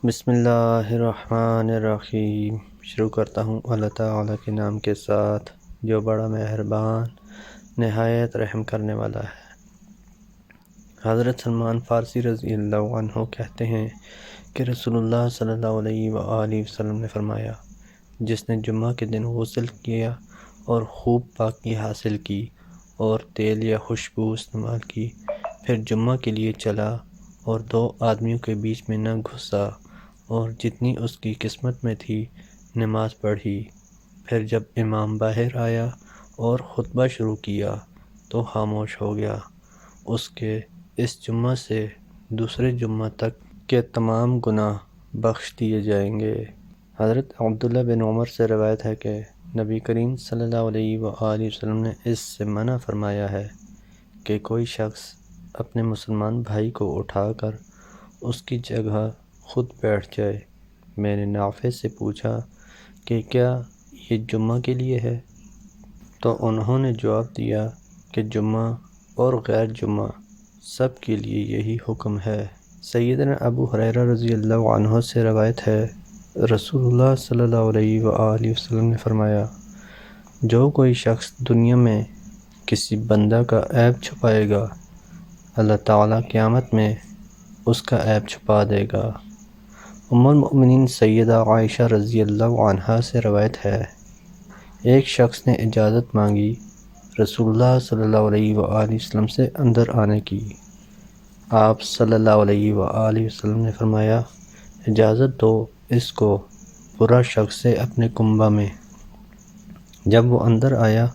بسم اللہ الرحمن الرحیم۔ شروع کرتا ہوں اللہ تعالیٰ کے نام کے ساتھ جو بڑا مہربان نہایت رحم کرنے والا ہے۔ حضرت سلمان فارسی رضی اللہ عنہ کہتے ہیں کہ رسول اللہ صلی اللہ علیہ وآلہ وسلم نے فرمایا، جس نے جمعہ کے دن غسل کیا اور خوب پاکی حاصل کی اور تیل یا خوشبو استعمال کی، پھر جمعہ کے لیے چلا اور دو آدمیوں کے بیچ میں نہ گھسا اور جتنی اس کی قسمت میں تھی نماز پڑھی، پھر جب امام باہر آیا اور خطبہ شروع کیا تو خاموش ہو گیا، اس کے اس جمعہ سے دوسرے جمعہ تک کے تمام گناہ بخش دیے جائیں گے۔ حضرت عبداللہ بن عمر سے روایت ہے کہ نبی کریم صلی اللہ علیہ وآلہ وسلم نے اس سے منع فرمایا ہے کہ کوئی شخص اپنے مسلمان بھائی کو اٹھا کر اس کی جگہ خود بیٹھ جائے۔ میں نے نافع سے پوچھا کہ کیا یہ جمعہ کے لیے ہے؟ تو انہوں نے جواب دیا کہ جمعہ اور غیر جمعہ سب کے لیے یہی حکم ہے۔ سیدنا ابو ہریرہ رضی اللہ عنہ سے روایت ہے، رسول اللہ صلی اللہ علیہ وآلہ وسلم نے فرمایا، جو کوئی شخص دنیا میں کسی بندہ کا عیب چھپائے گا، اللہ تعالیٰ قیامت میں اس کا عیب چھپا دے گا۔ ام المؤمنین سیدہ عائشہ رضی اللہ عنہا سے روایت ہے، ایک شخص نے اجازت مانگی رسول اللہ صلی اللہ علیہ وآلہ وسلم سے اندر آنے کی۔ آپ صلی اللہ علیہ وآلہ وسلم نے فرمایا، اجازت دو اس کو، برا شخص ہے اپنے کنبہ میں۔ جب وہ اندر آیا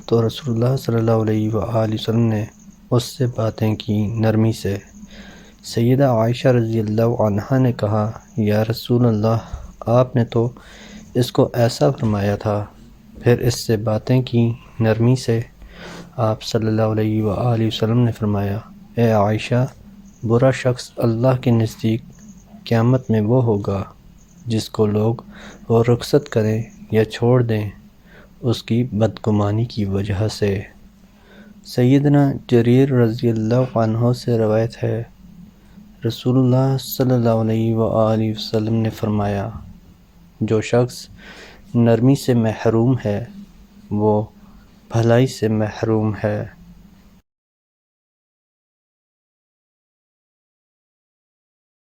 تو رسول اللہ صلی اللہ علیہ وآلہ وسلم نے اس سے باتیں کی نرمی سے۔ سیدہ عائشہ رضی اللہ عنہا نے کہا، یا رسول اللہ، آپ نے تو اس کو ایسا فرمایا تھا، پھر اس سے باتیں کی نرمی سے۔ آپ صلی اللہ علیہ وآلہ وسلم نے فرمایا، اے عائشہ، برا شخص اللہ کے نزدیک قیامت میں وہ ہوگا جس کو لوگ رخصت کریں یا چھوڑ دیں اس کی بدگمانی کی وجہ سے۔ سیدنا جریر رضی اللہ عنہ سے روایت ہے، رسول اللہ صلی اللہ علیہ وآلہ وسلم نے فرمایا، جو شخص نرمی سے محروم ہے وہ بھلائی سے محروم ہے۔